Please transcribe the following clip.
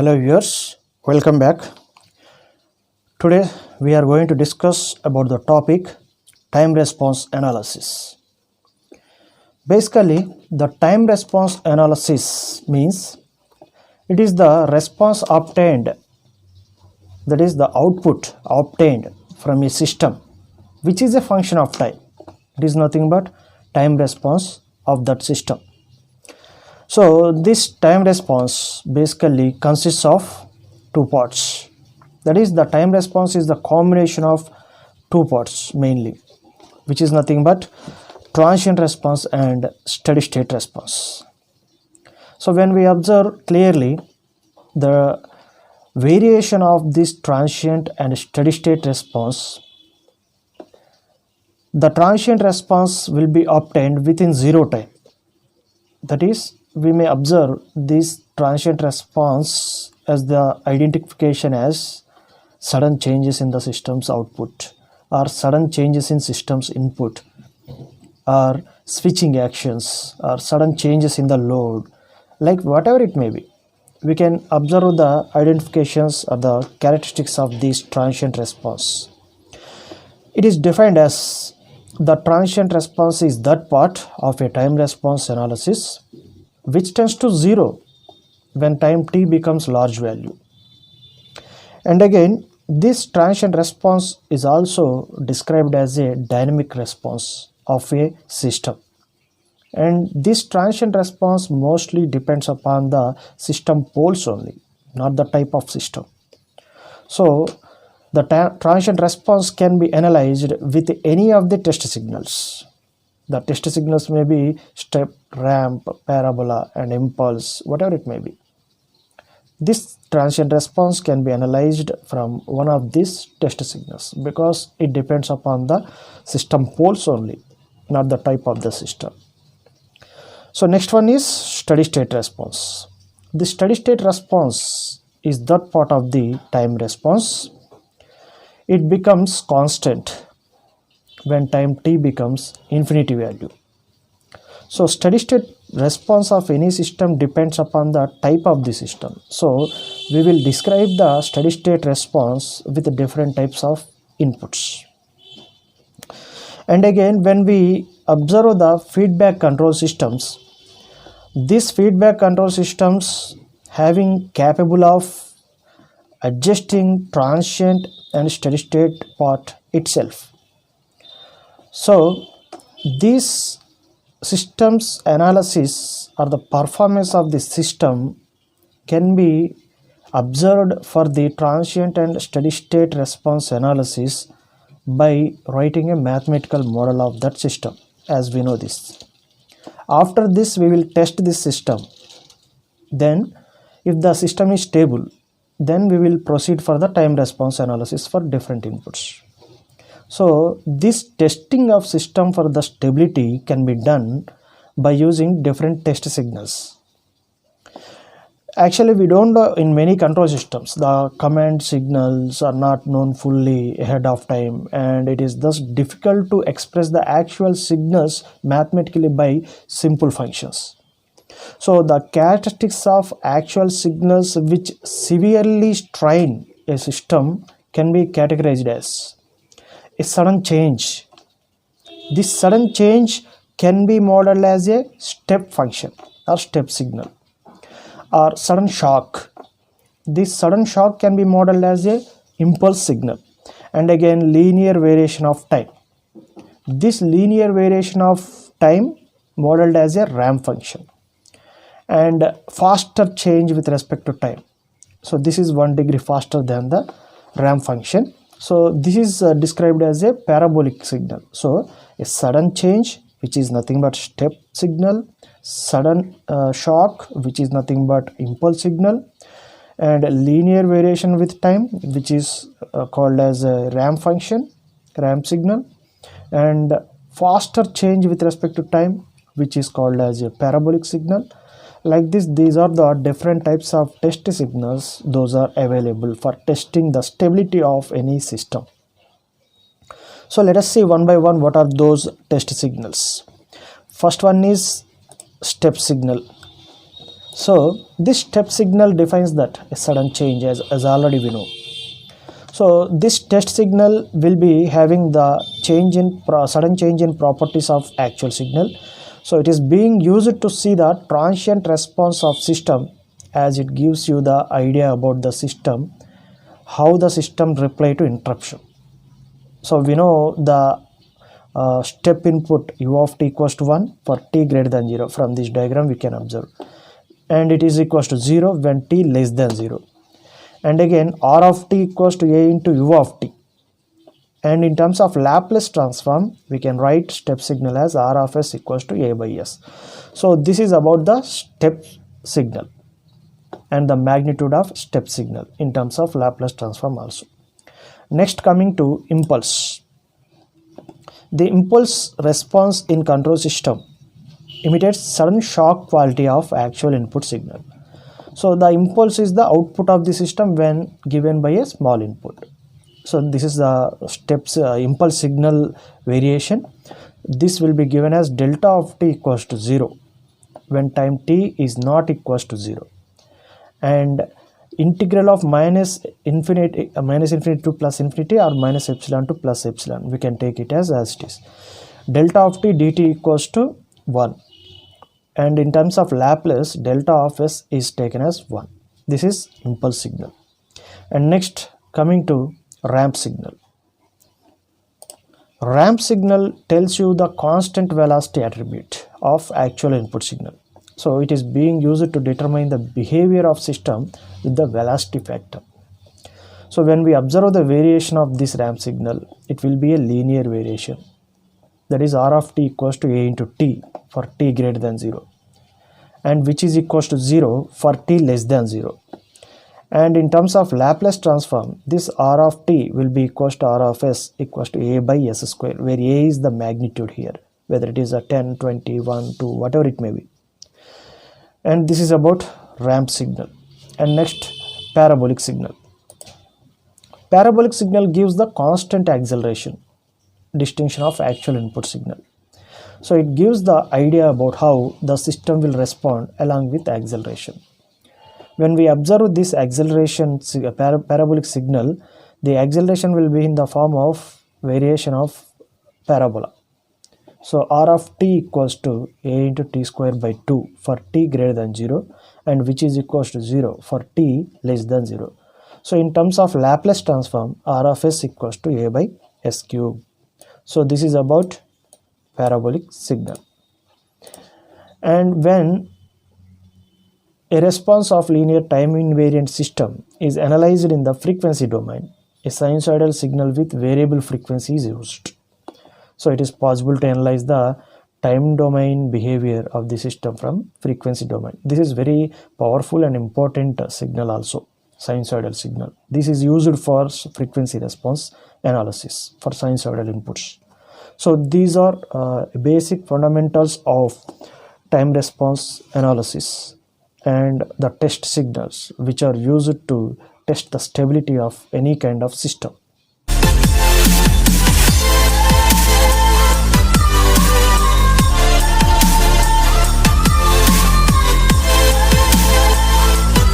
Hello viewers, welcome back. Today we are going to discuss about the topic time response analysis. Basically, the time response analysis means it is the response obtained, that is the output obtained from a system which is a function of time. It is nothing but time response of that system. So this time response basically consists of two parts. That is, the time response is the combination of two parts mainly, which is nothing but transient response and steady state response. So when we observe clearly the variation of this transient and steady state response, the transient response will be obtained within zero time. That is, we may observe this transient response as the identification as sudden changes in the system's output or sudden changes in system's input or switching actions or sudden changes in the load, like whatever it may be. We can observe the identifications or the characteristics of this transient response. It is defined as the transient response is that part of a time response analysis which tends to zero when time t becomes large value. And again, this transient response is also described as a dynamic response of a system. And this transient response mostly depends upon the system poles only, not the type of system. So the transient response can be analyzed with any of the test signals. The test signals may be step, ramp, parabola, and impulse, whatever it may be. This transient response can be analyzed from one of these test signals because it depends upon the system poles only, not the type of the system. So next one is steady state response. The steady state response is that part of the time response. It becomes constant when time t becomes infinity value. So steady state response of any system depends upon the type of the system. So we will describe the steady state response with different types of inputs. And again, when we observe the feedback control systems, these feedback control systems having capable of adjusting transient and steady state part itself. So this systems analysis or the performance of the system can be observed for the transient and steady state response analysis by writing a mathematical model of that system, as we know this. After this, we will test this system. Then if the system is stable, then we will proceed for the time response analysis for different inputs. So this testing of system for the stability can be done by using different test signals. Actually, we don't know in many control systems, the command signals are not known fully ahead of time, and it is thus difficult to express the actual signals mathematically by simple functions. So the characteristics of actual signals which severely strain a system can be categorized as a sudden change. This sudden change can be modeled as a step function or step signal, or sudden shock. This sudden shock can be modeled as a impulse signal, and again linear variation of time. This linear variation of time modeled as a ramp function, and faster change with respect to time. So this is 1 degree faster than the ramp function. So this is described as a parabolic signal. So a sudden change, which is nothing but step signal, sudden shock, which is nothing but impulse signal, and linear variation with time, which is called as a ramp function, ramp signal, and faster change with respect to time, which is called as a parabolic signal. Like this, these are the different types of test signals. Those are available for testing the stability of any system. So let us see one by one what are those test signals. First one is step signal. So this step signal defines that a sudden change, as already we know. So this test signal will be having the sudden change in properties of actual signal. So it is being used to see the transient response of system, as it gives you the idea about the system, how the system reply to interruption. So we know the step input u of t equals to 1 for t greater than 0. From this diagram we can observe, and it is equals to 0 when t less than 0. And again r of t equals to a into u of t. And in terms of Laplace transform, we can write step signal as r of s equals to a by s. So this is about the step signal and the magnitude of step signal in terms of Laplace transform also. Next, coming to impulse. The impulse response in control system imitates sudden shock quality of actual input signal. So the impulse is the output of the system when given by a small input. So this is the steps impulse signal variation. This will be given as delta of t equals to 0 when time t is not equals to 0, and integral of minus infinity to plus infinity, or minus epsilon to plus epsilon, we can take it as it is. Delta of t dt equals to 1, and in terms of Laplace, delta of s is taken as 1. This is impulse signal. And next, coming to ramp signal. Ramp signal tells you the constant velocity attribute of actual input signal. So it is being used to determine the behavior of system with the velocity factor. So when we observe the variation of this ramp signal, it will be a linear variation. That is r of t equals to a into t for t greater than 0, and which is equals to 0 for t less than 0. And in terms of Laplace transform, this r of t will be equals to r of s equals to a by s square, where a is the magnitude here, whether it is a 10, 20, 1, 2, whatever it may be. And this is about ramp signal. And next, parabolic signal. Parabolic signal gives the constant acceleration, distinction of actual input signal. So it gives the idea about how the system will respond along with acceleration. When we observe this acceleration parabolic signal, the acceleration will be in the form of variation of parabola. So r of t equals to a into t square by 2 for t greater than 0, and which is equals to 0 for t less than 0. So in terms of Laplace transform, r of s equals to a by s cube. So this is about parabolic signal. And when a response of linear time invariant system is analyzed in the frequency domain, a sinusoidal signal with variable frequency is used. So it is possible to analyze the time domain behavior of the system from frequency domain. This is very powerful and important signal also, sinusoidal signal. This is used for frequency response analysis for sinusoidal inputs. So these are basic fundamentals of time response analysis and the test signals which are used to test the stability of any kind of system.